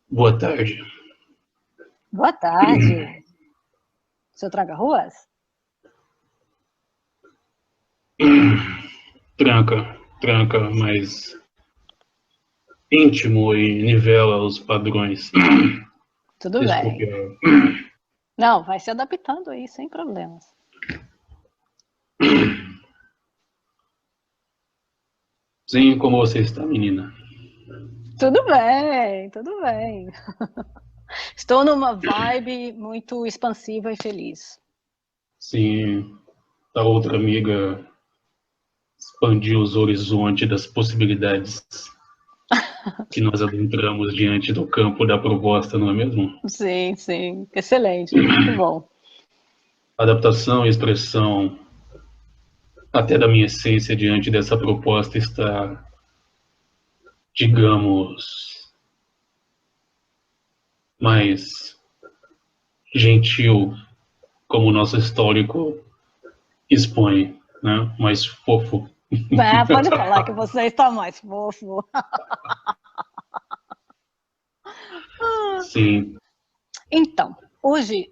Boa tarde. Boa tarde. Seu Tranca-Ruas? Tranca, mas íntimo e nivela os padrões. Tudo Desculpe. bem. Não, vai se adaptando aí, sem problemas. Sim, como você está, menina? Tudo bem, tudo bem. Estou numa vibe muito expansiva e feliz. Sim, a outra amiga expandiu os horizontes das possibilidades que nós adentramos diante do campo da proposta, não é mesmo? Sim, sim. Excelente, muito bom. Adaptação e expressão até da minha essência diante dessa proposta está, digamos, mais gentil, como o nosso histórico expõe, né? Mais fofo. Ah, pode falar que você está mais fofo. Sim. Então, hoje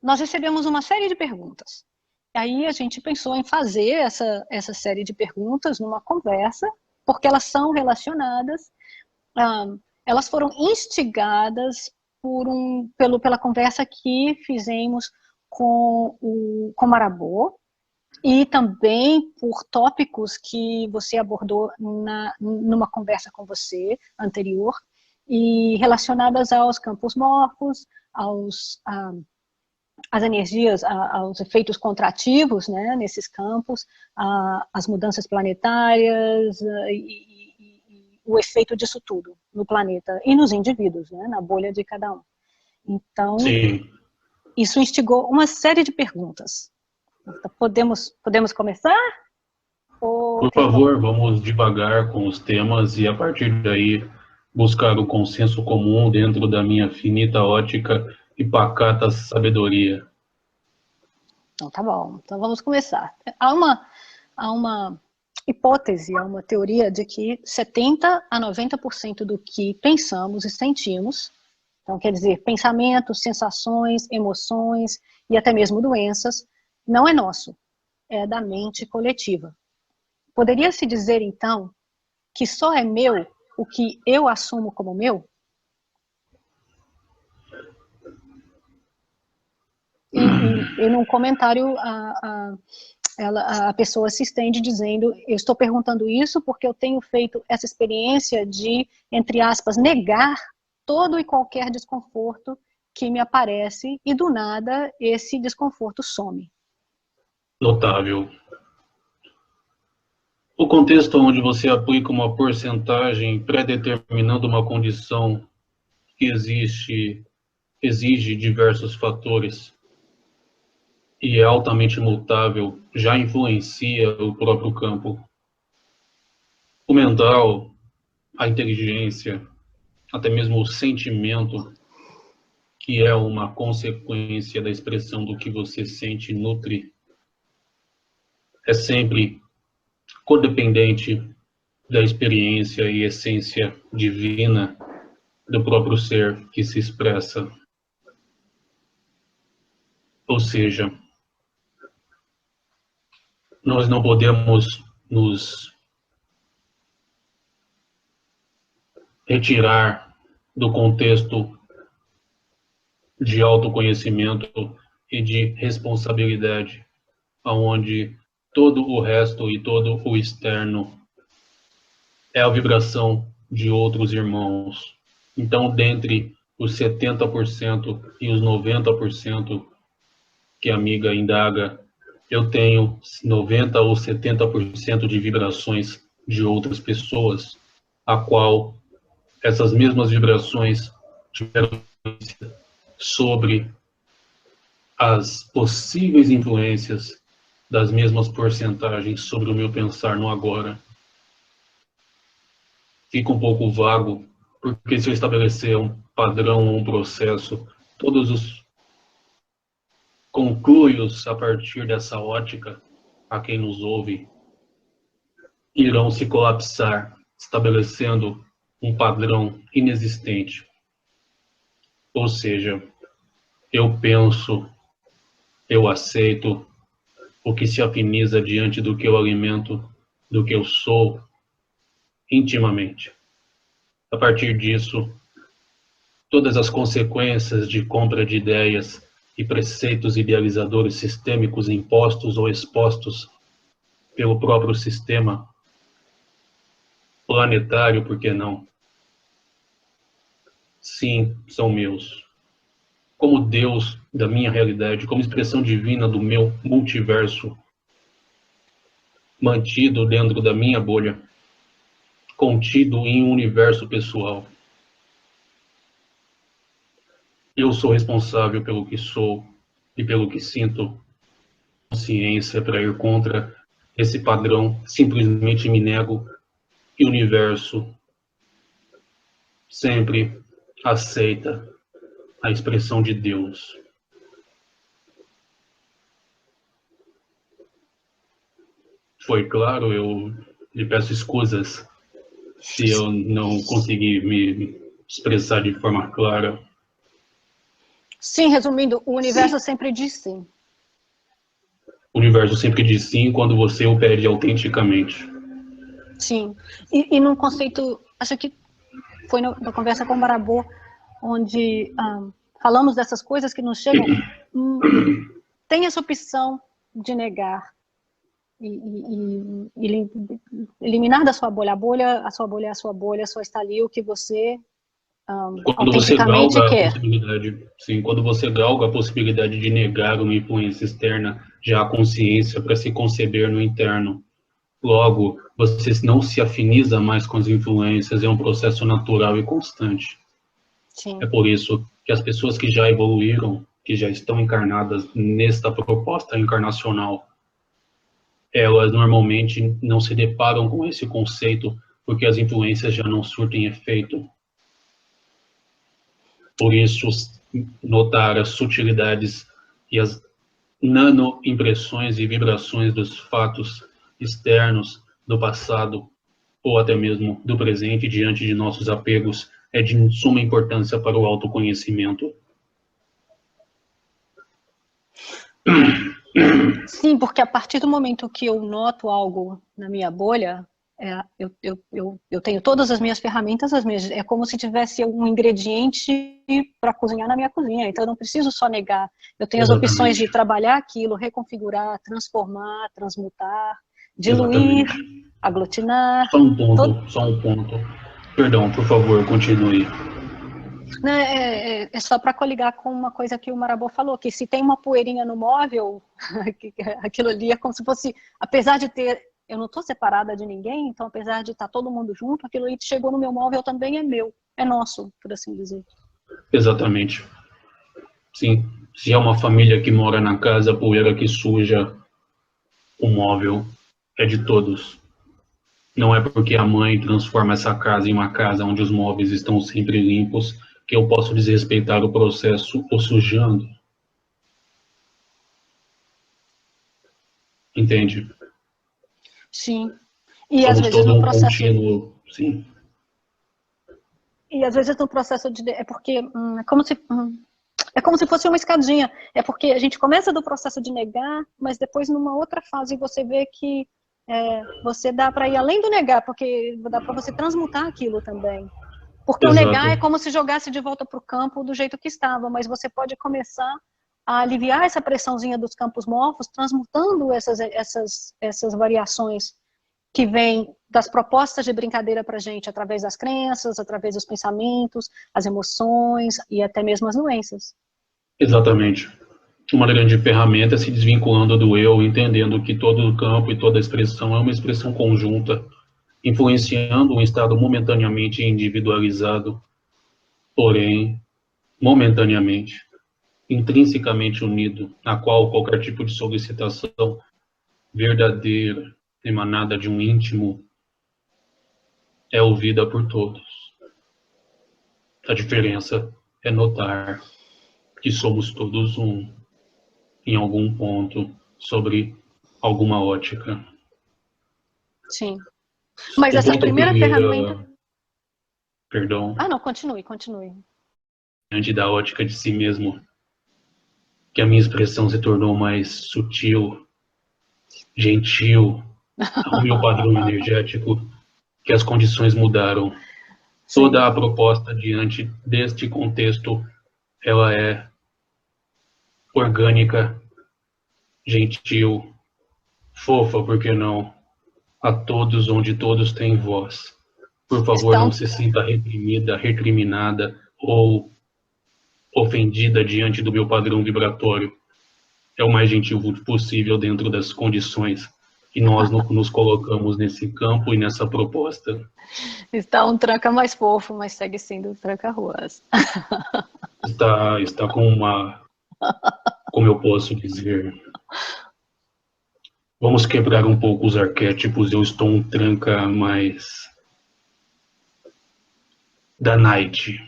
nós recebemos uma série de perguntas. Aí a gente pensou em fazer essa série de perguntas numa conversa, porque elas são relacionadas, elas foram instigadas pela conversa que fizemos com o Marabô, e também por tópicos que você abordou numa conversa com você anterior, e relacionadas aos campos morfos, às energias, aos efeitos contrativos, né, nesses campos, às mudanças planetárias e o efeito disso tudo no planeta e nos indivíduos, né, na bolha de cada um. Então, Sim. isso instigou uma série de perguntas. Então, podemos começar? Ou Por tem favor, vamos devagar com os temas e, a partir daí, buscar o consenso comum dentro da minha finita ótica e pacata sabedoria. Então, tá bom. Então, vamos começar. Há uma hipótese, há uma teoria de que 70% a 90% do que pensamos e sentimos, então, quer dizer, pensamentos, sensações, emoções e até mesmo doenças, não é nosso, é da mente coletiva. Poderia-se dizer, então, que só é meu o que eu assumo como meu? E num comentário, a pessoa se estende dizendo: eu estou perguntando isso porque eu tenho feito essa experiência de, entre aspas, negar todo e qualquer desconforto que me aparece, e do nada esse desconforto some. Notável. O contexto onde você aplica uma porcentagem pré-determinando uma condição que exige diversos fatores e é altamente mutável, já influencia o próprio campo. O mental, a inteligência, até mesmo o sentimento, que é uma consequência da expressão do que você sente e nutre, é sempre codependente da experiência e essência divina do próprio ser que se expressa. Ou seja, nós não podemos nos retirar do contexto de autoconhecimento e de responsabilidade, onde todo o resto e todo o externo é a vibração de outros irmãos. Então, dentre os 70% e os 90% que a amiga indaga, eu tenho 90 ou 70% de vibrações de outras pessoas, a qual essas mesmas vibrações tiveram sobre as possíveis influências das mesmas porcentagens sobre o meu pensar no agora. Fica um pouco vago, porque se eu estabelecer um padrão, um processo, todos os conclui-os a partir dessa ótica, a quem nos ouve, irão se colapsar, estabelecendo um padrão inexistente. Ou seja, eu penso, eu aceito o que se afiniza diante do que eu alimento, do que eu sou intimamente. A partir disso, todas as consequências de compra de ideias e preceitos idealizadores sistêmicos impostos ou expostos pelo próprio sistema planetário, por que não? Sim, são meus. Como Deus da minha realidade, como expressão divina do meu multiverso, mantido dentro da minha bolha, contido em um universo pessoal. Eu sou responsável pelo que sou e pelo que sinto. Consciência para ir contra esse padrão, simplesmente me nego e o universo sempre aceita a expressão de Deus. Foi claro? Eu lhe peço escusas se eu não conseguir me expressar de forma clara. Sim, resumindo, o universo sempre diz sim. O universo sempre diz sim quando você o pede autenticamente. Sim. E num conceito, acho que foi na conversa com o Marabô, onde falamos dessas coisas que nos chegam, tem essa opção de negar e eliminar da sua bolha. A sua bolha é a sua bolha, só está ali o que você Quando você autenticamente galga a quer. possibilidade, sim, quando você galga a possibilidade de negar uma influência externa, já há consciência para se conceber no interno. Logo, você não se afiniza mais com as influências, é um processo natural e constante. Sim. É por isso que as pessoas que já evoluíram, que já estão encarnadas nesta proposta encarnacional, elas normalmente não se deparam com esse conceito, porque as influências já não surtem efeito. Por isso, notar as sutilidades e as nanoimpressões e vibrações dos fatos externos do passado, ou até mesmo do presente, diante de nossos apegos, é de suma importância para o autoconhecimento. Sim, porque a partir do momento que eu noto algo na minha bolha, eu tenho todas as minhas ferramentas, é como se tivesse um ingrediente para cozinhar na minha cozinha, então eu não preciso só negar, eu tenho as opções de Exatamente. trabalhar aquilo, reconfigurar, transformar, transmutar, diluir, Exatamente. aglutinar, Só um ponto, só um ponto. Perdão, por favor, continue. né, é só para coligar com uma coisa que o Marabô falou, que se tem uma poeirinha no móvel, aquilo ali é como se fosse, apesar de ter, eu não estou separada de ninguém, então apesar de estar todo mundo junto, aquilo ali que chegou no meu móvel também é meu, é nosso, por assim dizer. Exatamente. Sim, se é uma família que mora na casa, a poeira que suja o móvel é de todos. Não é porque a mãe transforma essa casa em uma casa onde os móveis estão sempre limpos que eu posso desrespeitar o processo o sujando. Entende? Sim. E às Somos vezes todo no um processo contínuo, sim. E às vezes no processo de é porque é como se fosse uma escadinha. É porque a gente começa do processo de negar, mas depois numa outra fase você vê que você dá para ir além do negar, porque dá para você transmutar aquilo também. Porque o negar Exato. é como se jogasse de volta para o campo do jeito que estava, mas você pode começar a aliviar essa pressãozinha dos campos morfos, transmutando essas variações que vêm das propostas de brincadeira para a gente, através das crenças, através dos pensamentos, as emoções e até mesmo as doenças. Exatamente. Uma grande ferramenta é se desvinculando do eu, entendendo que todo o campo e toda expressão é uma expressão conjunta, influenciando um estado momentaneamente individualizado, porém, momentaneamente, intrinsecamente unido, na qual qualquer tipo de solicitação verdadeira, emanada de um íntimo, é ouvida por todos. A diferença é notar que somos todos um, em algum ponto sobre alguma ótica. Sim. Mas Um essa ponto que eu primeira ferramenta... queria, perdão, Ah, não, continue. diante da ótica de si mesmo, que a minha expressão se tornou mais sutil, gentil, ao meu padrão energético, que as condições mudaram. Sim. Toda a proposta diante deste contexto, ela é orgânica, gentil, fofa, por que não? A todos onde todos têm voz. Por favor, não Estão... se sinta reprimida, recriminada ou ofendida diante do meu padrão vibratório. É o mais gentil possível dentro das condições que nós nos colocamos nesse campo e nessa proposta. Está um tranca mais fofo, mas segue sendo tranca-ruas. Está com uma, como eu posso dizer, vamos quebrar um pouco os arquétipos. Eu estou um tranca mais da night.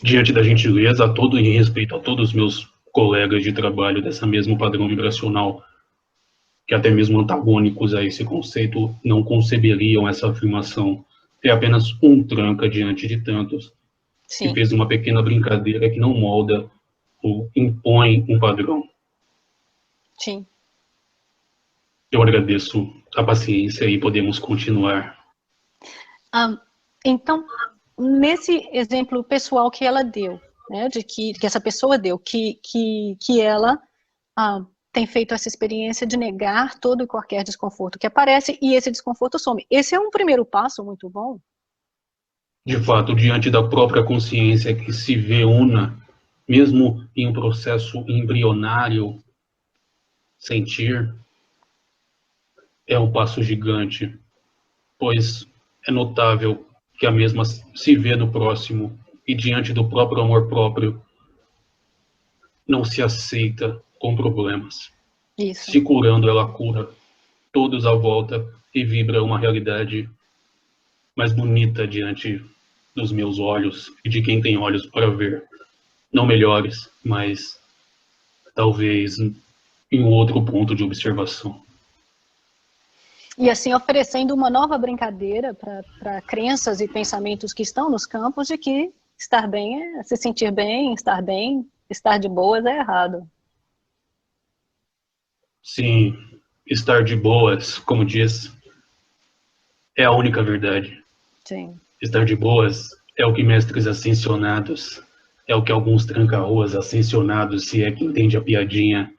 Diante da gentileza, a todo e respeito a todos os meus colegas de trabalho dessa mesmo padrão vibracional, que até mesmo antagônicos a esse conceito não conceberiam essa afirmação. É apenas um tranca diante de tantos, que Sim. fez uma pequena brincadeira que não molda ou impõe um padrão. Sim. Eu agradeço a paciência e podemos continuar. Então, nesse exemplo pessoal que ela deu, né, de que essa pessoa deu, que ela tem feito essa experiência de negar todo e qualquer desconforto que aparece e esse desconforto some. Esse é um primeiro passo muito bom. De fato, diante da própria consciência que se vê una, mesmo em um processo embrionário, sentir é um passo gigante, pois é notável que a mesma se vê no próximo e diante do próprio amor próprio não se aceita com problemas. Isso. Se curando, ela cura todos à volta e vibra uma realidade mais bonita diante dos meus olhos e de quem tem olhos para ver. Não melhores, mas talvez em um outro ponto de observação. E assim oferecendo uma nova brincadeira para crenças e pensamentos que estão nos campos de que estar bem é se sentir bem, estar de boas é errado. Sim, estar de boas, como diz, é a única verdade. Sim. Estar de boas é o que mestres ascensionados, é o que alguns tranca-ruas ascensionados, se é que entende a piadinha,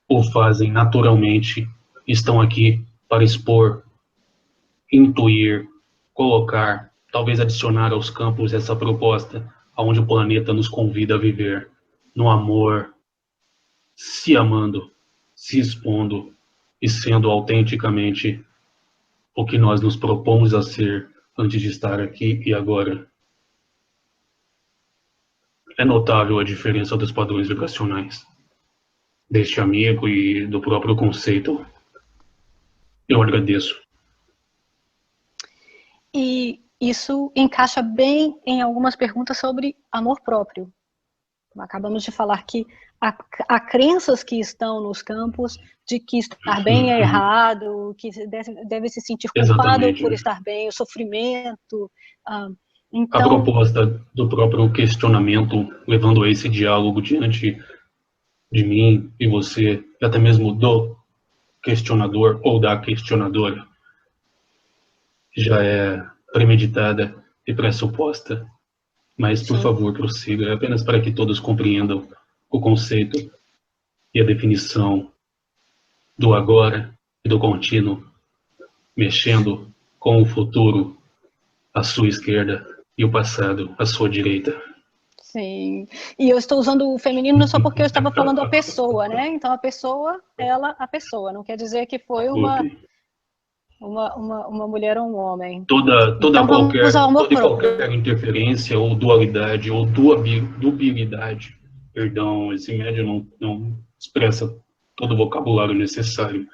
o fazem naturalmente, estão aqui para expor, intuir, colocar, talvez adicionar aos campos essa proposta, aonde o planeta nos convida a viver, no amor, se amando, se expondo e sendo autenticamente o que nós nos propomos a ser antes de estar aqui e agora. É notável a diferença dos padrões vibracionais deste amigo e do próprio conceito. Eu agradeço. E isso encaixa bem em algumas perguntas sobre amor próprio. Acabamos de falar que há crenças que estão nos campos de que estar bem é errado, que deve se sentir culpado Exatamente. por estar bem, o sofrimento. A Então, proposta do próprio questionamento, levando a esse diálogo diante de mim e você, e até mesmo do questionador ou da questionadora, já é premeditada e pressuposta. Mas, por sim, favor, prossiga, apenas para que todos compreendam o conceito e a definição do agora e do contínuo, mexendo com o futuro à sua esquerda e o passado à sua direita. sim. E eu estou usando o feminino só porque eu estava falando a pessoa, né? Então a pessoa, a pessoa. Não quer dizer que foi Okay. uma mulher ou um homem. Toda Então vamos ao amor e próprio. qualquer interferência ou dualidade ou dubilidade, perdão, esse médio não expressa todo o vocabulário necessário.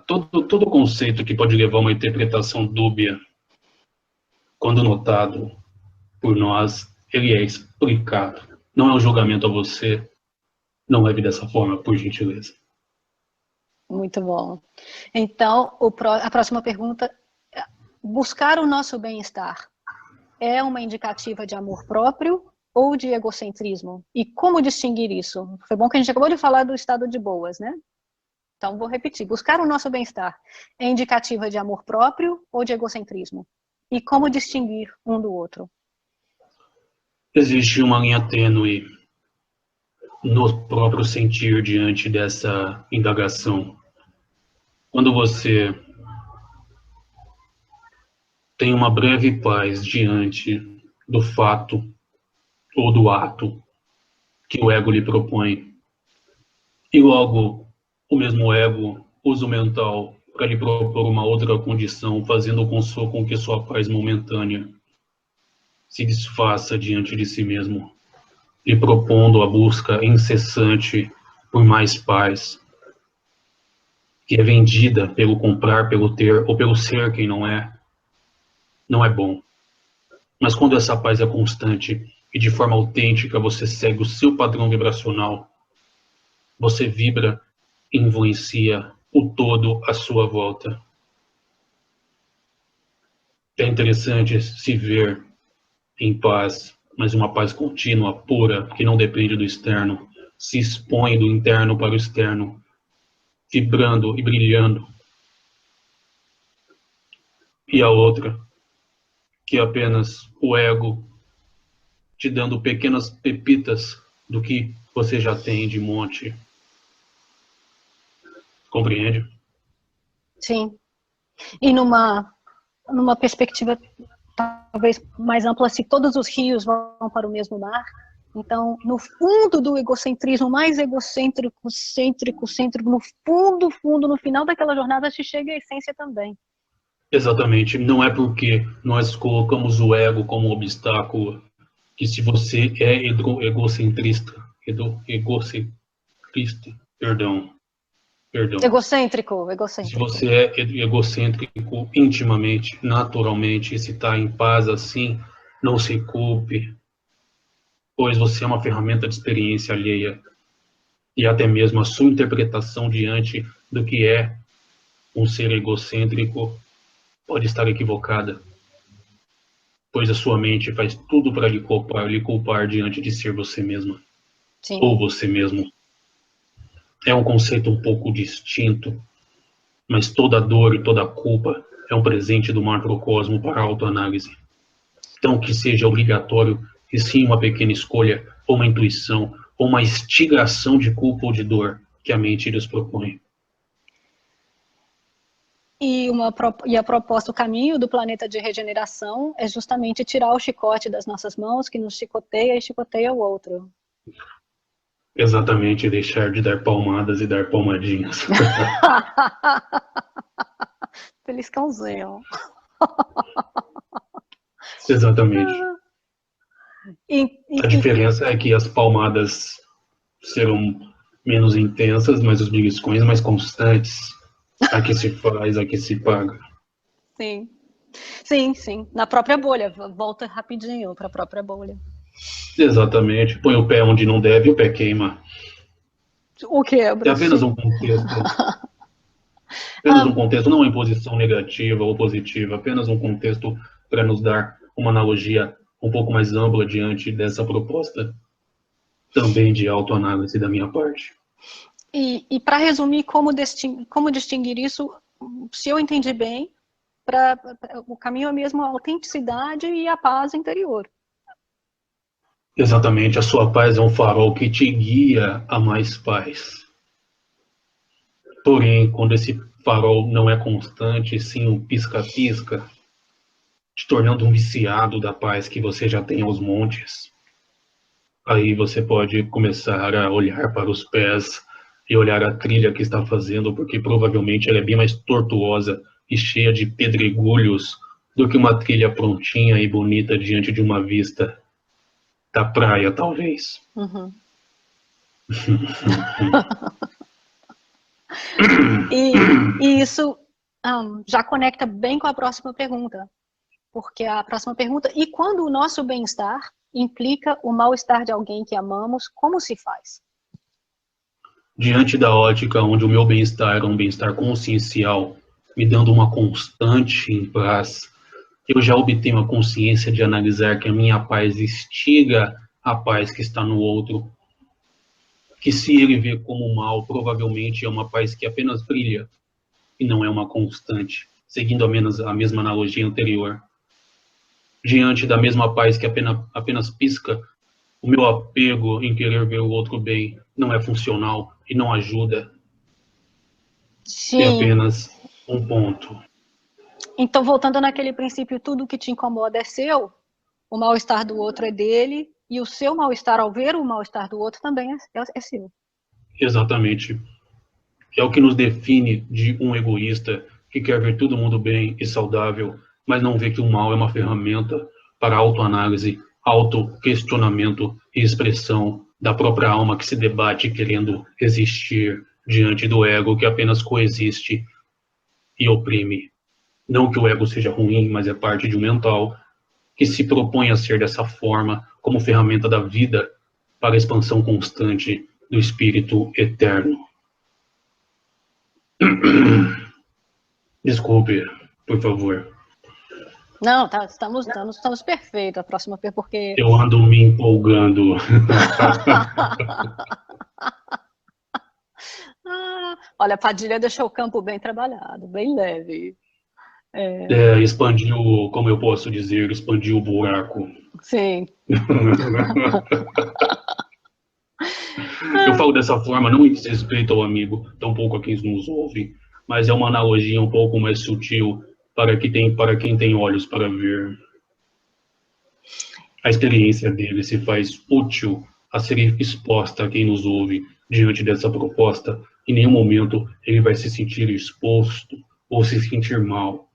Todo conceito que pode levar a uma interpretação dúbia, quando notado por nós, ele é explicado. Não é um julgamento a você. Não leve dessa forma, por gentileza. Muito bom. Então, a próxima pergunta: buscar o nosso bem-estar é uma indicativa de amor próprio ou de egocentrismo? E como distinguir isso? Foi bom que a gente acabou de falar do estado de boas, né? Então, vou repetir. Buscar o nosso bem-estar é indicativa de amor próprio ou de egocentrismo? E como distinguir um do outro? Existe uma linha tênue no próprio sentir diante dessa indagação. Quando você tem uma breve paz diante do fato ou do ato que o ego lhe propõe, e logo o mesmo ego usa o mental para lhe propor uma outra condição, fazendo com que sua paz momentânea se desfaça diante de si mesmo, lhe propondo a busca incessante por mais paz, que é vendida pelo comprar, pelo ter ou pelo ser quem não é bom. Mas quando essa paz é constante e de forma autêntica você segue o seu padrão vibracional, você vibra e influencia o todo à sua volta. É interessante se ver em paz, mas uma paz contínua, pura, que não depende do externo, se expõe do interno para o externo, vibrando e brilhando. E a outra, que é apenas o ego te dando pequenas pepitas do que você já tem de monte. Compreende? Sim. E numa perspectiva talvez mais ampla, se todos os rios vão para o mesmo mar, então, no fundo do egocentrismo, mais egocêntrico, cêntrico, no fundo, no final daquela jornada, se chega à essência também. Exatamente. Não é porque nós colocamos o ego como obstáculo que se você é egocentrista, perdão. Egocêntrico. Se você é egocêntrico intimamente, naturalmente, e se está em paz assim, não se culpe, pois você é uma ferramenta de experiência alheia e até mesmo a sua interpretação diante do que é um ser egocêntrico pode estar equivocada, pois a sua mente faz tudo para lhe culpar diante de ser você mesma. Sim. Ou você mesmo. É um conceito um pouco distinto, mas toda dor e toda culpa é um presente do macrocosmo para a autoanálise. Então, que seja obrigatório, e sim uma pequena escolha, ou uma intuição, ou uma instigação de culpa ou de dor que a mente lhes propõe. E a proposta, o caminho do planeta de regeneração é justamente tirar o chicote das nossas mãos, que nos chicoteia e chicoteia o outro. Exatamente, deixar de dar palmadas e dar palmadinhas. Feliz cãozinho. Exatamente. A diferença é que as palmadas serão menos intensas, mas os beliscões mais constantes. A que se faz, a que se paga. Sim. Sim. Na própria bolha. Volta rapidinho para a própria bolha. Exatamente. Põe o pé onde não deve e o pé queima. O quebra. É apenas um contexto. Apenas um contexto, não uma imposição negativa ou positiva, apenas um contexto para nos dar uma analogia um pouco mais ampla diante dessa proposta também de autoanálise da minha parte. E para resumir, como distinguir isso, se eu entendi bem, o caminho é mesmo a autenticidade e a paz interior. Exatamente, a sua paz é um farol que te guia a mais paz. Porém, quando esse farol não é constante, sim um pisca-pisca, te tornando um viciado da paz que você já tem aos montes, aí você pode começar a olhar para os pés e olhar a trilha que está fazendo, porque provavelmente ela é bem mais tortuosa e cheia de pedregulhos do que uma trilha prontinha e bonita diante de uma vista da praia, talvez. Uhum. E isso já conecta bem com a próxima pergunta, porque a próxima pergunta: e quando o nosso bem-estar implica o mal-estar de alguém que amamos, como se faz? Diante da ótica onde o meu bem-estar é um bem-estar consciencial, me dando uma constante em paz, eu já obtenho a consciência de analisar que a minha paz instiga a paz que está no outro, que se ele vê como mal, provavelmente é uma paz que apenas brilha e não é uma constante, seguindo a mesma analogia anterior. Diante da mesma paz que apenas pisca, o meu apego em querer ver o outro bem não é funcional e não ajuda, é Sim. apenas um ponto. Então, voltando naquele princípio, tudo que te incomoda é seu, o mal-estar do outro é dele, e o seu mal-estar ao ver o mal-estar do outro também é seu. Exatamente. É o que nos define de um egoísta que quer ver todo mundo bem e saudável, mas não vê que o mal é uma ferramenta para autoanálise, autoquestionamento e expressão da própria alma que se debate querendo resistir diante do ego que apenas coexiste e oprime. Não que o ego seja ruim, mas é parte de um mental que se propõe a ser dessa forma como ferramenta da vida para a expansão constante do espírito eterno. Desculpe, por favor. Não, tá, estamos perfeitos. A próxima pergunta, porque... Eu ando me empolgando. Olha, a Padilha deixou o campo bem trabalhado, bem leve. Expandiu, como eu posso dizer, expandiu o buraco. Sim. Eu falo dessa forma, não em desrespeito ao amigo, tampouco a quem nos ouve, mas é uma analogia um pouco mais sutil para quem tem olhos para ver. A experiência dele se faz útil a ser exposta a quem nos ouve diante dessa proposta. Em nenhum momento ele vai se sentir exposto ou se sentir mal,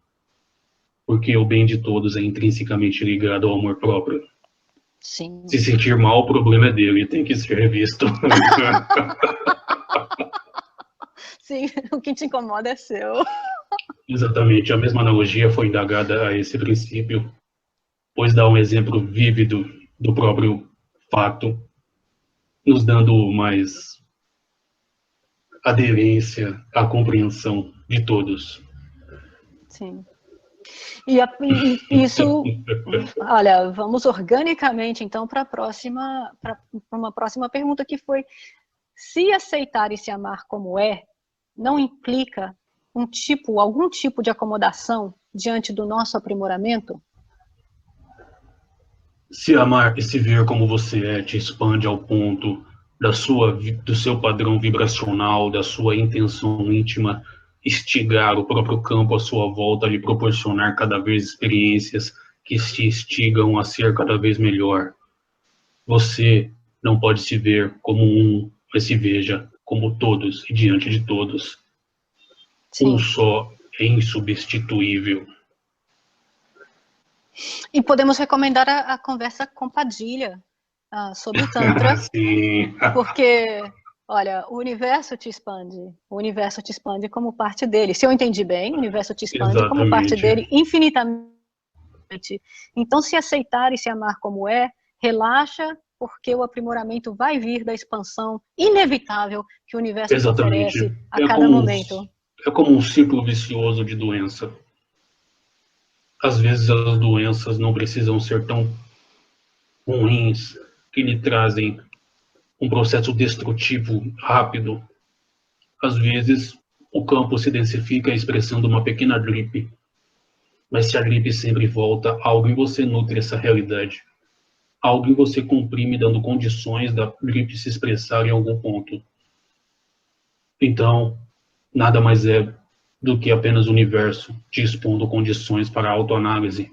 porque o bem de todos é intrinsecamente ligado ao amor próprio. Sim. Se sentir mal, o problema é dele, tem que ser revisto. Sim, o que te incomoda é seu. Exatamente, a mesma analogia foi indagada a esse princípio, pois dá um exemplo vívido do próprio fato, nos dando mais aderência à compreensão de todos. Sim. E isso, olha, vamos organicamente então para uma próxima pergunta, que foi: se aceitar e se amar como é, não implica algum tipo de acomodação diante do nosso aprimoramento? Se amar e se ver como você é te expande ao ponto do seu padrão vibracional, da sua intenção íntima, instigar o próprio campo à sua volta, lhe proporcionar cada vez experiências que te instigam a ser cada vez melhor. Você não pode se ver como um, mas se veja como todos e diante de todos. Sim. Um só é insubstituível. E podemos recomendar a conversa com Padilha sobre o Tantra. Sim. Porque, olha, o universo te expande como parte dele. Se eu entendi bem, o universo te expande como parte dele infinitamente. Então, se aceitar e se amar como é, relaxa, porque o aprimoramento vai vir da expansão inevitável que o universo te oferece a cada momento. É como um ciclo vicioso de doença. Às vezes as doenças não precisam ser tão ruins que lhe trazem um processo destrutivo rápido. Às vezes o campo se densifica expressando uma pequena gripe, mas se a gripe sempre volta, algo em você nutre essa realidade. Algo em você comprime, dando condições da gripe se expressar em algum ponto. Então, nada mais é do que apenas o universo te expondo condições para a autoanálise.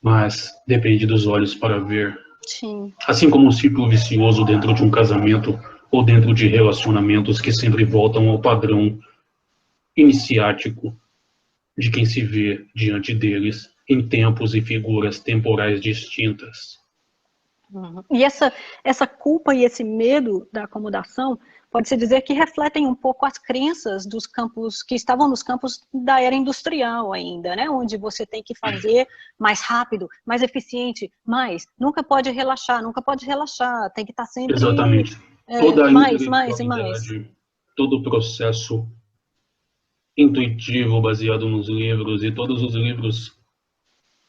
Mas depende dos olhos para ver. Sim. Assim como um ciclo vicioso dentro de um casamento ou dentro de relacionamentos que sempre voltam ao padrão iniciático de quem se vê diante deles em tempos e figuras temporais distintas. Uhum. E essa culpa e esse medo da acomodação pode-se dizer que refletem um pouco as crenças dos campos, que estavam nos campos da era industrial ainda, né? Onde você tem que fazer mais rápido, mais eficiente, mais. Nunca pode relaxar, tem que estar sempre Exatamente. Toda a mais e mais. intelectualidade, todo o processo intuitivo baseado nos livros e todos os livros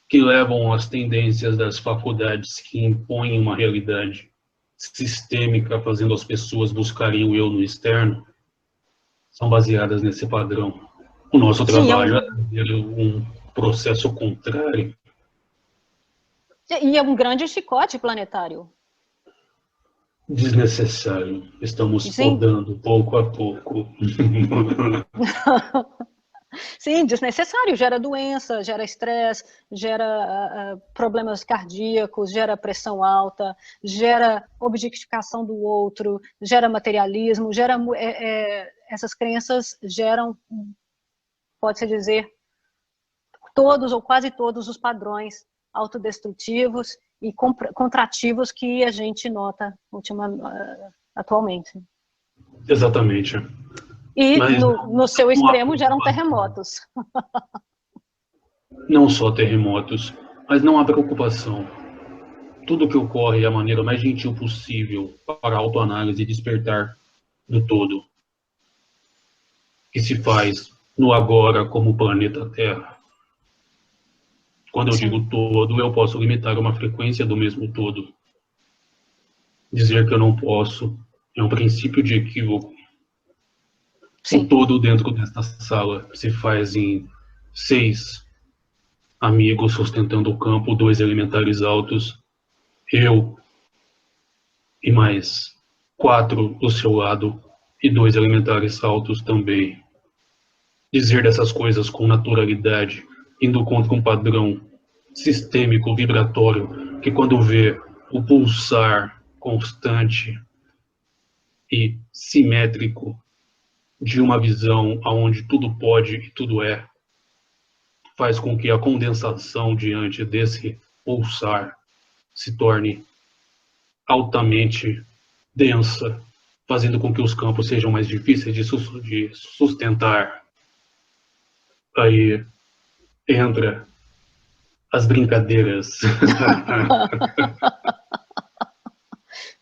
que levam às tendências das faculdades que impõem uma realidade sistêmica, fazendo as pessoas buscarem o eu no externo, são baseadas nesse padrão. O nosso Sim, trabalho é fazer um processo contrário. e é um grande chicote planetário. Desnecessário. Estamos Sim, podando pouco a pouco. sim, desnecessário, gera doença, gera estresse, gera problemas cardíacos, gera pressão alta, gera objetificação do outro, gera materialismo, essas crenças geram, pode-se dizer, todos ou quase todos os padrões autodestrutivos e contrativos que a gente nota atualmente. Exatamente. E, Mas no seu não há extremo, geram preocupação. terremotos. Não só terremotos, mas não há preocupação. Tudo que ocorre é a maneira mais gentil possível para a autoanálise e despertar do todo, que se faz no agora como planeta Terra. Quando eu Sim, digo todo, eu posso limitar uma frequência do mesmo todo. Dizer que eu não posso é um princípio de equívoco. O sim. todo dentro desta sala se faz em 6 amigos sustentando o campo, 2 elementares altos, eu e mais 4 do seu lado e 2 elementares altos também. Dizer dessas coisas com naturalidade, indo contra um padrão sistêmico, vibratório, que quando vê o pulsar constante e simétrico de uma visão onde tudo pode e tudo é, faz com que a condensação diante desse pulsar se torne altamente densa, fazendo com que os campos sejam mais difíceis de sustentar. Aí entra as brincadeiras.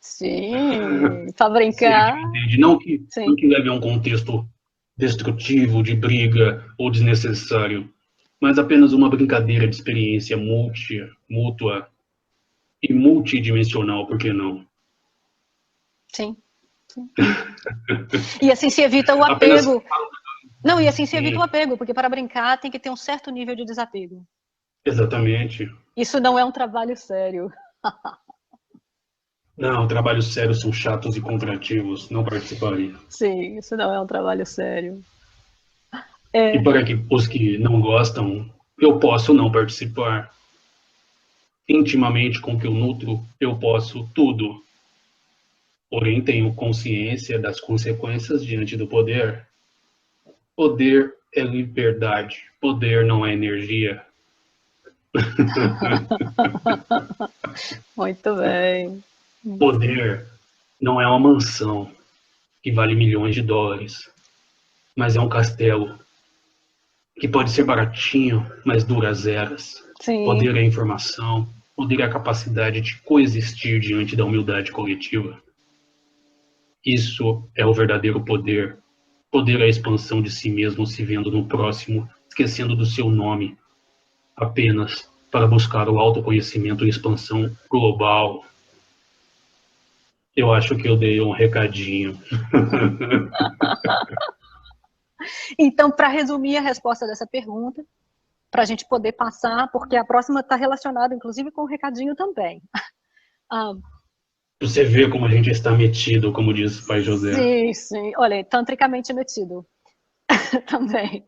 Sim, para Se a gente brincar, entende, não que sim. leve a um contexto destrutivo, de briga ou desnecessário, mas apenas uma brincadeira de experiência mútua e multidimensional, por que não? Sim, sim. E assim se evita o Apenas apego. Não, e assim se evita o sim, apego, porque para brincar tem que ter um certo nível de desapego. exatamente. Isso não é um trabalho sério. Não, trabalhos sérios são chatos e contrativos, não participaria. Sim, isso não é um trabalho sério. E É, para que os que não gostam, eu posso não participar. Intimamente com que eu nutro, eu posso tudo. Porém, tenho consciência das consequências diante do poder. Poder é liberdade. Poder não é energia. muito bem. Poder não é uma mansão que vale milhões de dólares, mas é um castelo que pode ser baratinho, mas dura as eras. Sim, Poder é informação. Poder é a capacidade de coexistir diante da humildade coletiva. Isso é o verdadeiro poder. Poder é a expansão de si mesmo, se vendo no próximo, esquecendo do seu nome, apenas para buscar o autoconhecimento e expansão global. Eu acho que eu dei um recadinho. então, para resumir a resposta dessa pergunta, para a gente poder passar, porque a próxima está relacionada, inclusive, com o recadinho também. Ah, Você vê como a gente está metido, como diz o pai José. sim, sim. Olha, tantricamente metido também.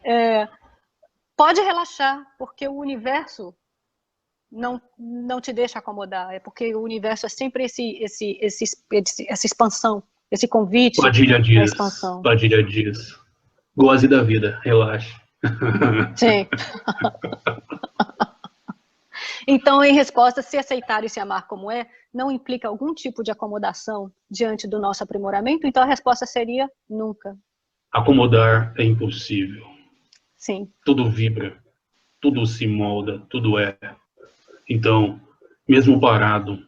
É, pode relaxar, porque o universo não te deixa acomodar. É porque o universo é sempre essa expansão, esse convite Padilha à diz, expansão. Padilha diz. Goze da vida, relaxe. Sim. Então, em resposta, se aceitar e se amar como é, não implica algum tipo de acomodação diante do nosso aprimoramento? Então, a resposta seria nunca. Acomodar é impossível. Sim. Tudo vibra, tudo se molda, tudo é. Então, mesmo parado,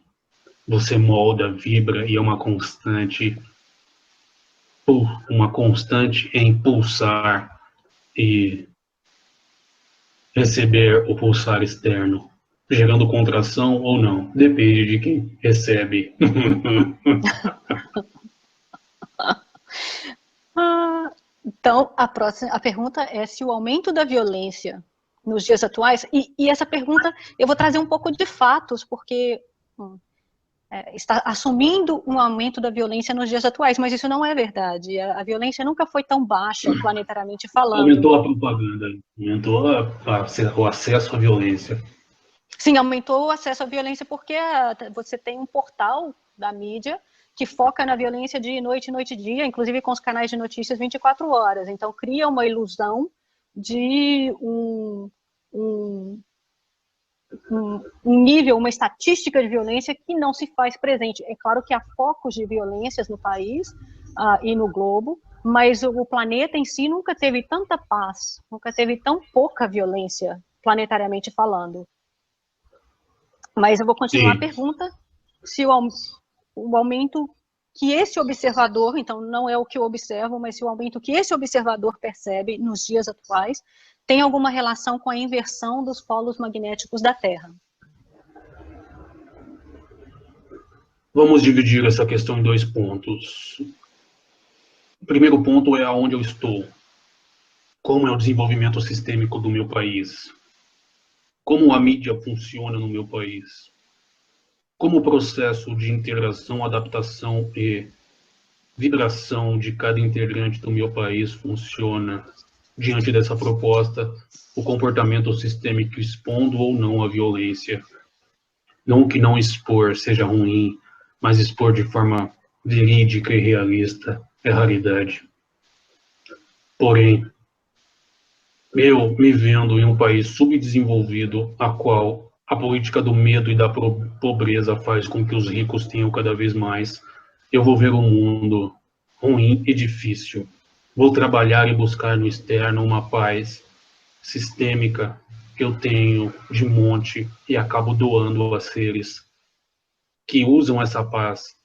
você molda, vibra e é uma constante em pulsar e receber o pulsar externo, gerando contração ou não, depende de quem recebe. Então, a pergunta é se o aumento da violência nos dias atuais, e essa pergunta eu vou trazer um pouco de fatos, porque está assumindo um aumento da violência nos dias atuais, mas isso não é verdade. A violência nunca foi tão baixa, planetariamente falando. Aumentou a propaganda, aumentou o acesso à violência. Sim, aumentou o acesso à violência porque você tem um portal da mídia que foca na violência dia e noite e dia, inclusive com os canais de notícias 24 horas. Então, cria uma ilusão de um nível, uma estatística de violência que não se faz presente. É claro que há focos de violências no país e no globo, mas o planeta em si nunca teve tanta paz, nunca teve tão pouca violência, planetariamente falando. Mas eu vou continuar a pergunta, se o aumento que esse observador, então não é o que eu observo, mas se o aumento que esse observador percebe nos dias atuais tem alguma relação com a inversão dos polos magnéticos da Terra. Vamos dividir essa questão em 2 pontos. O primeiro ponto é aonde eu estou. Como é o desenvolvimento sistêmico do meu país? Como a mídia funciona no meu país? Como o processo de integração, adaptação e vibração de cada integrante do meu país funciona diante dessa proposta, o comportamento sistêmico expondo ou não a violência? Não que não expor seja ruim, mas expor de forma verídica e realista é raridade. Porém, eu me vendo em um país subdesenvolvido, a qual a política do medo e da pobreza faz com que os ricos tenham cada vez mais, eu vou ver um mundo ruim e difícil. Vou trabalhar e buscar no externo uma paz sistêmica que eu tenho de monte e acabo doando a seres que usam essa paz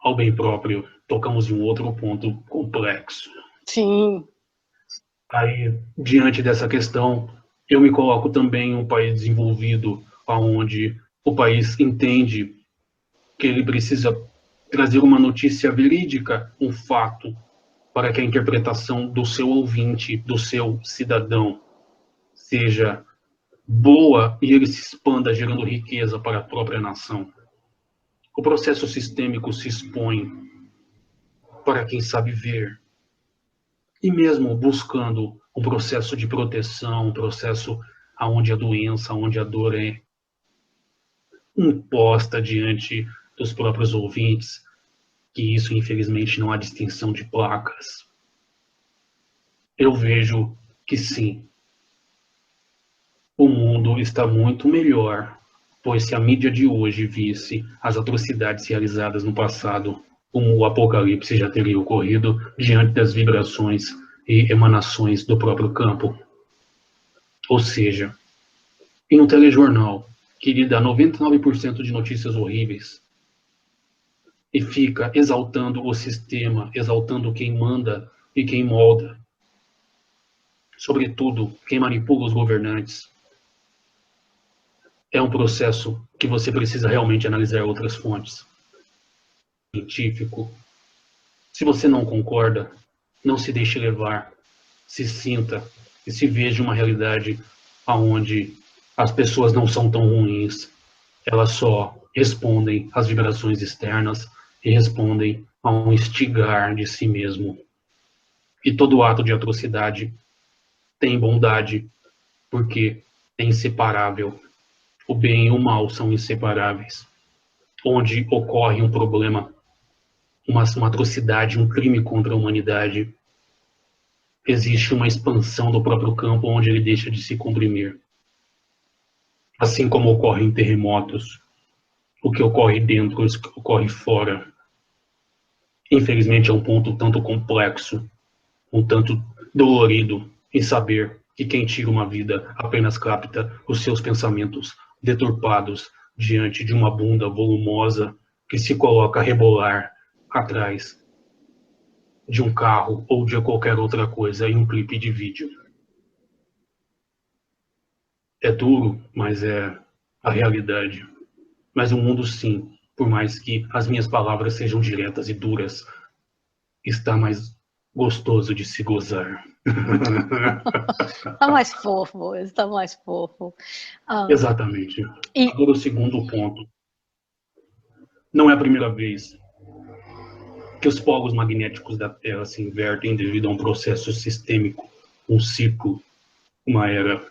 ao bem próprio. Tocamos em um outro ponto complexo. Sim. Aí, diante dessa questão, eu me coloco também em um país desenvolvido, onde o país entende que ele precisa trazer uma notícia verídica, um fato, para que a interpretação do seu ouvinte, do seu cidadão, seja boa e ele se expanda, gerando riqueza para a própria nação. O processo sistêmico se expõe para quem sabe ver, e mesmo buscando um processo de proteção, um processo onde a doença, onde a dor é imposta diante dos próprios ouvintes, que isso, infelizmente, não há distinção de placas. Eu vejo que sim, o mundo está muito melhor, pois se a mídia de hoje visse as atrocidades realizadas no passado, o apocalipse já teria ocorrido diante das vibrações e emanações do próprio campo. Ou seja, em um telejornal que lhe dá 99% de notícias horríveis e fica exaltando o sistema, exaltando quem manda e quem molda, sobretudo quem manipula os governantes, é um processo que você precisa realmente analisar outras fontes. Científico. Se você não concorda, não se deixe levar, se sinta e se veja uma realidade onde as pessoas não são tão ruins, elas só respondem às vibrações externas e respondem a um instigar de si mesmo. E todo ato de atrocidade tem bondade, porque é inseparável. O bem e o mal são inseparáveis. Onde ocorre um problema, uma atrocidade, um crime contra a humanidade, existe uma expansão do próprio campo onde ele deixa de se comprimir. Assim como ocorre em terremotos, o que ocorre dentro, o que ocorre fora. Infelizmente é um ponto tanto complexo, um tanto dolorido em saber que quem tira uma vida apenas capta os seus pensamentos deturpados diante de uma bunda volumosa que se coloca a rebolar atrás de um carro ou de qualquer outra coisa em um clipe de vídeo. É duro, mas é a realidade. Mas o mundo, sim, por mais que as minhas palavras sejam diretas e duras, está mais gostoso de se gozar. Está mais fofo, está mais fofo. Exatamente. E Agora o segundo ponto. Não é a primeira vez que os polos magnéticos da Terra se invertem devido a um processo sistêmico, um ciclo, uma era.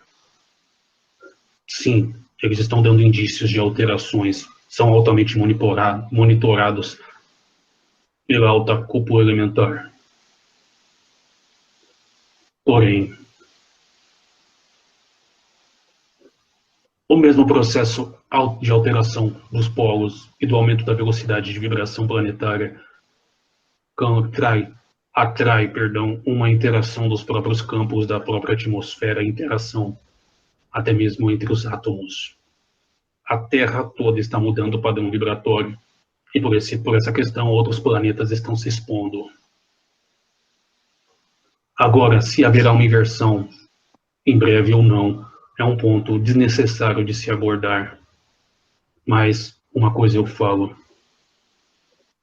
Sim, eles estão dando indícios de alterações, são altamente monitorados pela alta cúpula elementar. Porém, o mesmo processo de alteração dos polos e do aumento da velocidade de vibração planetária atrai, uma interação dos próprios campos da própria atmosfera, interação até mesmo entre os átomos. A Terra toda está mudando o padrão vibratório e por essa questão outros planetas estão se expondo. Agora, se haverá uma inversão, em breve ou não, é um ponto desnecessário de se abordar. Mas uma coisa eu falo,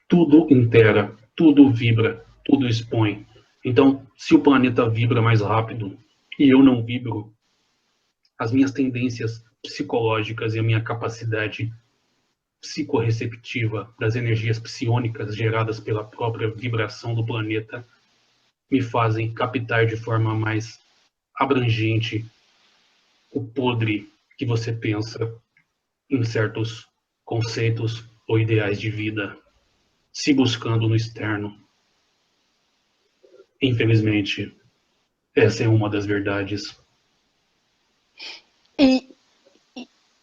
tudo intera, tudo vibra, tudo expõe. Então, se o planeta vibra mais rápido e eu não vibro, as minhas tendências psicológicas e a minha capacidade psicorreceptiva das energias psiônicas geradas pela própria vibração do planeta me fazem captar de forma mais abrangente o podre que você pensa em certos conceitos ou ideais de vida, se buscando no externo. Infelizmente, essa é uma das verdades.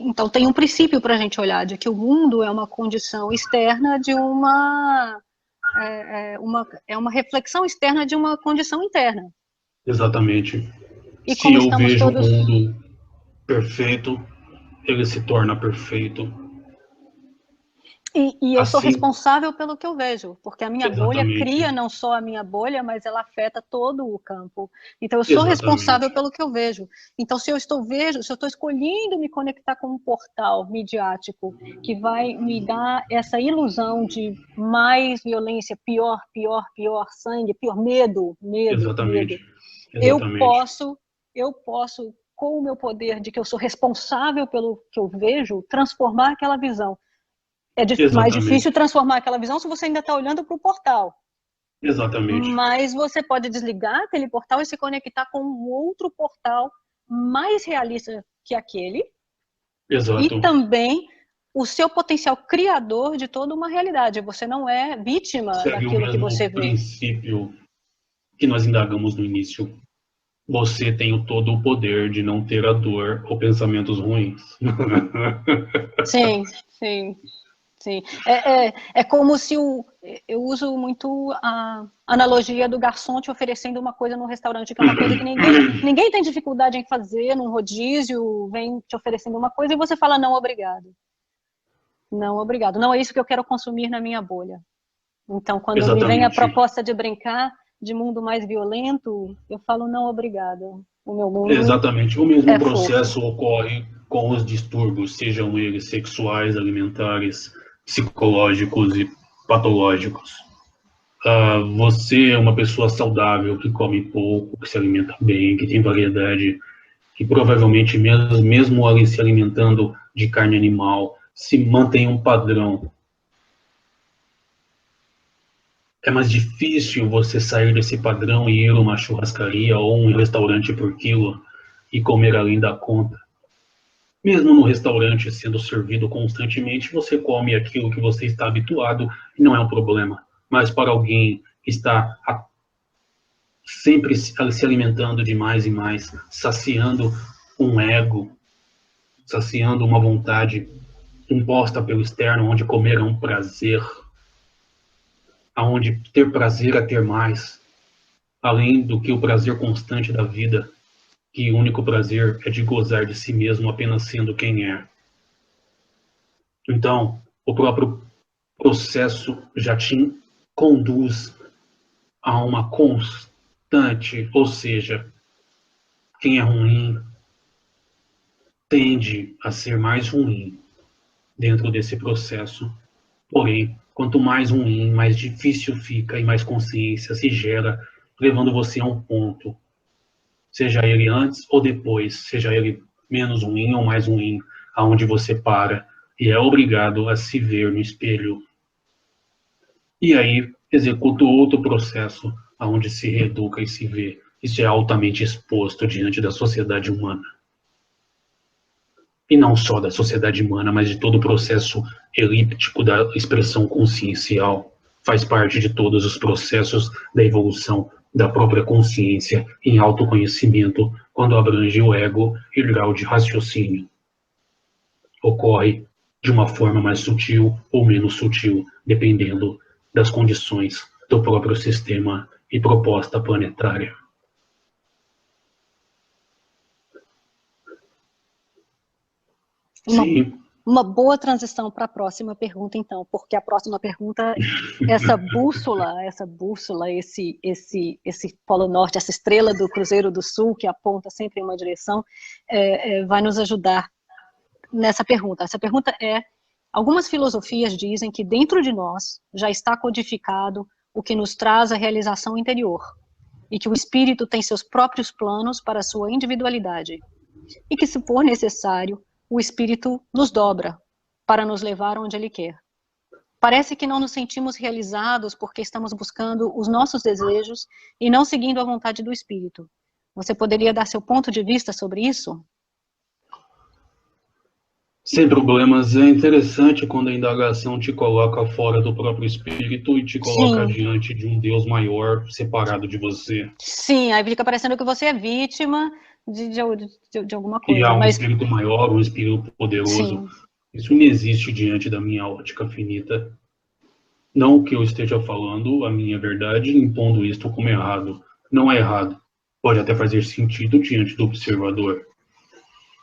Então tem um princípio para a gente olhar, de que o mundo é uma condição externa de uma reflexão externa de uma condição interna. Exatamente. E Se como eu estamos vejo o todos... mundo perfeito, ele se torna perfeito. E eu sou Assim, responsável pelo que eu vejo, porque a minha bolha exatamente, cria não só a minha bolha, mas ela afeta todo o campo. Então eu sou responsável exatamente, pelo que eu vejo. Então se eu estou escolhendo me conectar com um portal midiático que vai me dar essa ilusão de mais violência, pior, pior, pior, sangue, pior, medo, medo, exatamente, medo. Eu exatamente, posso, com o meu poder de que eu sou responsável pelo que eu vejo, transformar aquela visão. É mais difícil exatamente, transformar aquela visão se você ainda está olhando para o portal. exatamente, Mas você pode desligar aquele portal e se conectar com um outro portal mais realista que aquele. E exato. também o seu potencial criador de toda uma realidade. Você não é vítima Segue o daquilo que você mesmo vê. princípio que nós indagamos no início. Você tem todo o poder de não ter a dor ou pensamentos ruins. Sim, sim. Sim, é como se eu uso muito a analogia do garçom te oferecendo uma coisa no restaurante, que é uma coisa que ninguém tem dificuldade em fazer, num rodízio, vem te oferecendo uma coisa e você fala não, obrigado. Não, obrigado. Não é isso que eu quero consumir na minha bolha. Então, quando me vem a Exatamente, proposta de brincar de mundo mais violento, eu falo não, obrigado. O meu mundo exatamente. O mesmo é fofo. processo ocorre com os distúrbios, sejam eles sexuais, alimentares, psicológicos e patológicos. Você é uma pessoa saudável, que come pouco, que se alimenta bem, que tem variedade, que provavelmente mesmo ali se alimentando de carne animal, se mantém um padrão. É mais difícil você sair desse padrão e ir a uma churrascaria ou um restaurante por quilo e comer além da conta. Mesmo no restaurante sendo servido constantemente, você come aquilo que você está habituado e não é um problema. Mas para alguém que está sempre se alimentando de mais e mais, saciando um ego, saciando uma vontade imposta pelo externo, onde comer é um prazer, aonde ter prazer é ter mais, além do que o prazer constante da vida, que o único prazer é de gozar de si mesmo apenas sendo quem é. Então, o próprio processo já te conduz a uma constante, ou seja, quem é ruim tende a ser mais ruim dentro desse processo. Porém, quanto mais ruim, mais difícil fica e mais consciência se gera, levando você a um ponto, seja ele antes ou depois, seja ele menos ruim ou mais ruim, aonde você para e é obrigado a se ver no espelho. E aí executa outro processo, aonde se reeduca e se vê. Isso é altamente exposto diante da sociedade humana. E não só da sociedade humana, mas de todo o processo elíptico da expressão consciencial. Faz parte de todos os processos da evolução da própria consciência em autoconhecimento, quando abrange o ego e grau de raciocínio. Ocorre de uma forma mais sutil ou menos sutil, dependendo das condições do próprio sistema e proposta planetária. Sim. Uma boa transição para a próxima pergunta, então, porque a próxima pergunta, essa bússola, esse Polo Norte, essa estrela do Cruzeiro do Sul, que aponta sempre em uma direção, vai nos ajudar nessa pergunta. Essa pergunta é: algumas filosofias dizem que dentro de nós já está codificado o que nos traz a realização interior, e que o espírito tem seus próprios planos para a sua individualidade, e que, se for necessário, o espírito nos dobra para nos levar onde ele quer. Parece que não nos sentimos realizados porque estamos buscando os nossos desejos e não seguindo a vontade do espírito. Você poderia dar seu ponto de vista sobre isso? Sem problemas. É interessante quando a indagação te coloca fora do próprio espírito e te coloca Sim. diante de um Deus maior, separado de você. Sim, aí fica parecendo que você é vítima de alguma Que coisa. há um Mas espírito maior, um espírito poderoso. sim. Isso não existe diante da minha ótica finita. Não que eu esteja falando a minha verdade, impondo isto como errado. Não é errado. Pode até fazer sentido diante do observador.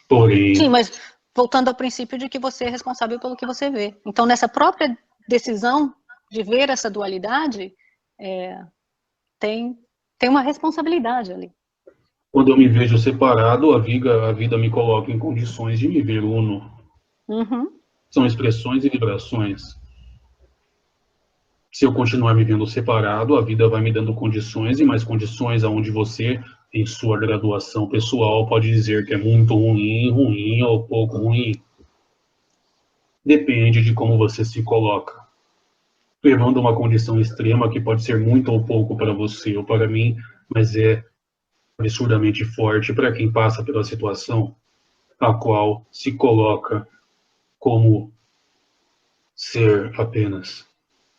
Porém... Sim, mas voltando ao princípio de que você é responsável pelo que você vê. Então, nessa própria decisão de ver essa dualidade, tem uma responsabilidade ali. Quando eu me vejo separado, a vida me coloca em condições de me ver uno. Uhum. São expressões e vibrações. Se eu continuar me vendo separado, a vida vai me dando condições e mais condições aonde você, em sua graduação pessoal, pode dizer que é muito ruim, ruim ou pouco ruim. Depende de como você se coloca. Levando uma condição extrema que pode ser muito ou pouco para você ou para mim, mas é absurdamente forte para quem passa pela situação a qual se coloca como ser apenas.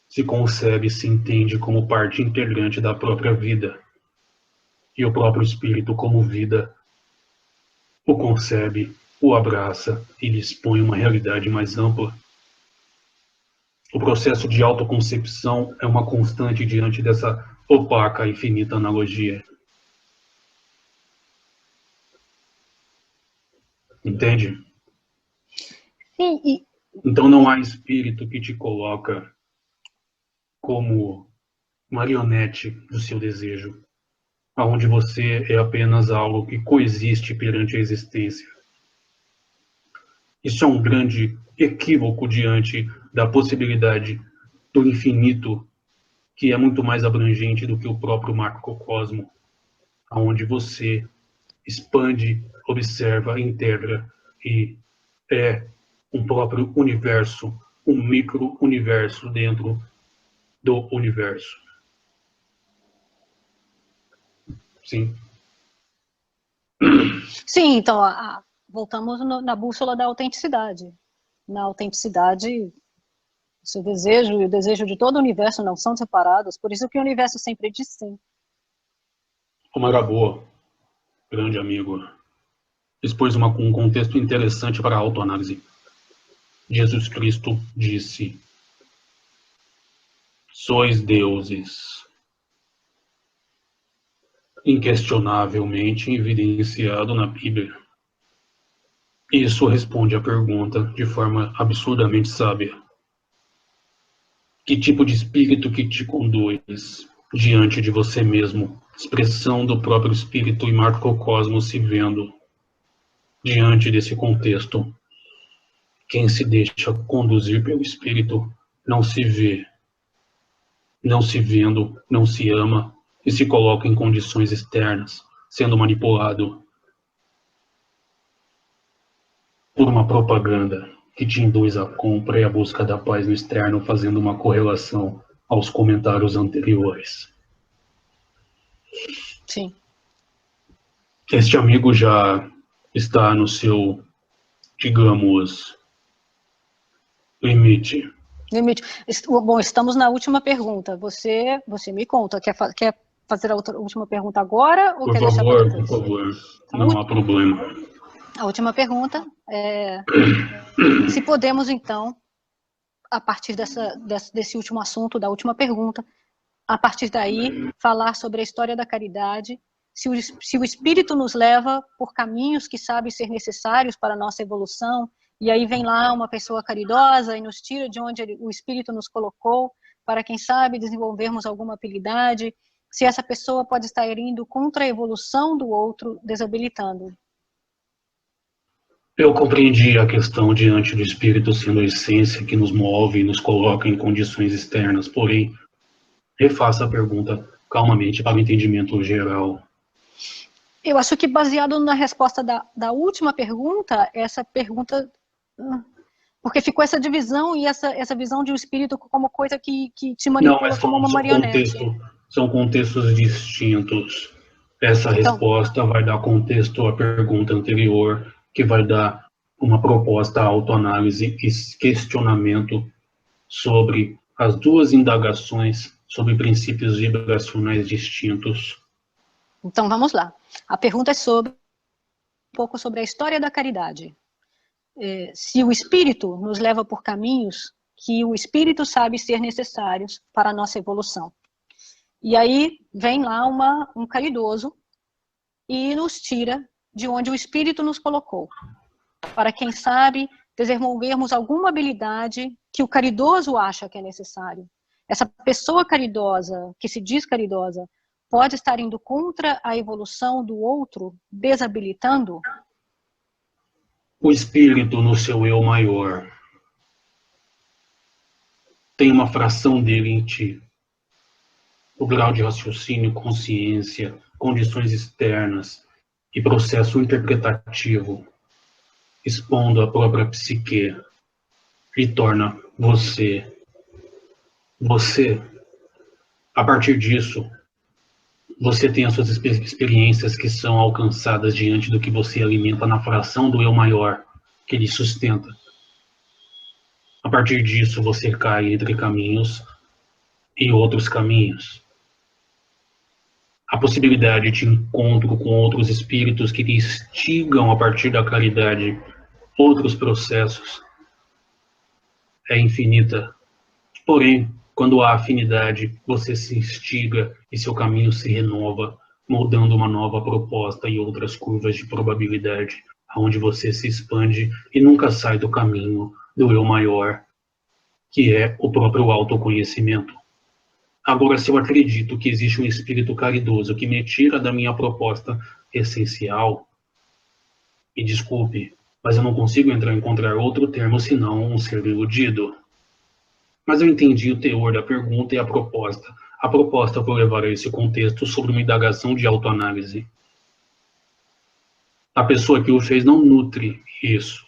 Se concebe, se entende como parte integrante da própria vida. E o próprio espírito como vida o concebe, o abraça e lhe expõe uma realidade mais ampla. O processo de autoconcepção é uma constante diante dessa opaca e infinita analogia. Entende? Sim, Então não há espírito que te coloca como marionete do seu desejo, aonde você é apenas algo que coexiste perante a existência. Isso é um grande equívoco diante da possibilidade do infinito, que é muito mais abrangente do que o próprio macrocosmo, aonde você expande, observa, integra e é um próprio universo, um micro-universo dentro do universo. Sim. Sim, então, voltamos na bússola da autenticidade. Na autenticidade, o seu desejo e o desejo de todo o universo não são separados, por isso que o universo sempre diz sim. Omar Boa, grande amigo, expôs um contexto interessante para a autoanálise. Jesus Cristo disse: sois deuses, inquestionavelmente evidenciado na Bíblia. Isso responde à pergunta de forma absurdamente sábia. Que tipo de espírito que te conduz diante de você mesmo, expressão do próprio espírito e macrocosmo se vendo diante desse contexto? Quem se deixa conduzir pelo espírito não se vê, não se vendo, não se ama e se coloca em condições externas, sendo manipulado por uma propaganda que te induz à compra e à busca da paz no externo, fazendo uma correlação aos comentários anteriores. Sim. Este amigo já está no seu, digamos, limite. Bom, estamos na última pergunta. Você me conta. Quer fazer a última pergunta agora ou quer deixar para depois? Por favor. Não há problema. A última pergunta é se podemos, então, a partir desse último assunto, da última pergunta, a partir daí, falar sobre a história da caridade, se o Espírito nos leva por caminhos que sabe ser necessários para a nossa evolução, e aí vem lá uma pessoa caridosa e nos tira de onde o Espírito nos colocou, para, quem sabe, desenvolvermos alguma habilidade, se essa pessoa pode estar indo contra a evolução do outro, desabilitando. Eu compreendi a questão diante do Espírito sendo a essência que nos move e nos coloca em condições externas, porém, refaça a pergunta calmamente para o entendimento geral. Eu acho que, baseado na resposta da última pergunta, essa pergunta... Porque ficou essa divisão e essa visão de um espírito como coisa que te manipula como uma marionete. São contextos distintos. Essa resposta vai dar contexto à pergunta anterior, que vai dar uma proposta à autoanálise e questionamento sobre as duas indagações sobre princípios vibracionais distintos. Então, vamos lá. A pergunta é um pouco sobre a história da caridade. Se o Espírito nos leva por caminhos que o Espírito sabe ser necessários para a nossa evolução. E aí vem lá um caridoso e nos tira de onde o Espírito nos colocou. Para, quem sabe, desenvolvermos alguma habilidade que o caridoso acha que é necessário. Essa pessoa caridosa, que se diz caridosa, pode estar indo contra a evolução do outro, desabilitando? O espírito no seu eu maior tem uma fração dele em ti. O grau de raciocínio, consciência, condições externas e processo interpretativo, expondo a própria psique, lhe torna você. Você, a partir disso, você tem as suas experiências que são alcançadas diante do que você alimenta na fração do eu maior, que lhe sustenta. A partir disso, você cai entre caminhos e outros caminhos. A possibilidade de encontro com outros espíritos que lhe instigam a partir da caridade outros processos é infinita. Porém, quando há afinidade, você se instiga e seu caminho se renova, moldando uma nova proposta e outras curvas de probabilidade, onde você se expande e nunca sai do caminho do eu maior, que é o próprio autoconhecimento. Agora, se eu acredito que existe um espírito caridoso que me tira da minha proposta essencial, e desculpe, mas eu não consigo encontrar outro termo senão um ser iludido. Mas eu entendi o teor da pergunta e a proposta. A proposta por levar a esse contexto sobre uma indagação de autoanálise. A pessoa que o fez não nutre isso.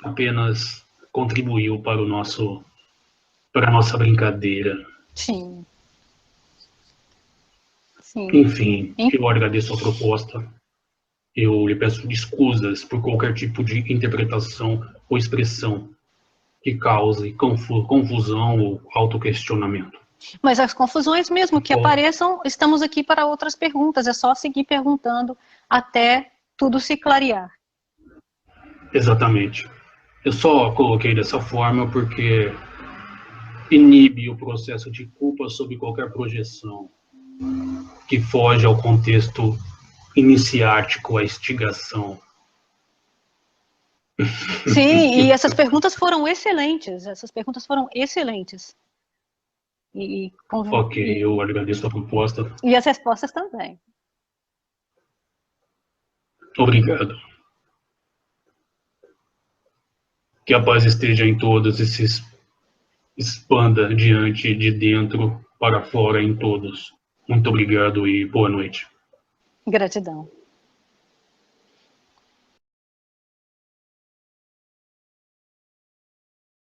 Apenas contribuiu para a nossa brincadeira. Sim. Sim. Enfim, eu agradeço a proposta. Eu lhe peço desculpas por qualquer tipo de interpretação ou expressão que cause confusão ou autoquestionamento. Mas as confusões, mesmo que apareçam, estamos aqui para outras perguntas. É só seguir perguntando até tudo se clarear. Exatamente. Eu só coloquei dessa forma porque inibe o processo de culpa sobre qualquer projeção que foge ao contexto iniciático, à instigação. Sim, e essas perguntas foram excelentes. Essas perguntas foram excelentes. Ok, eu agradeço a proposta. E as respostas também. Obrigado. Que a paz esteja em todos e se expanda diante, de dentro para fora em todos. Muito obrigado e boa noite. Gratidão.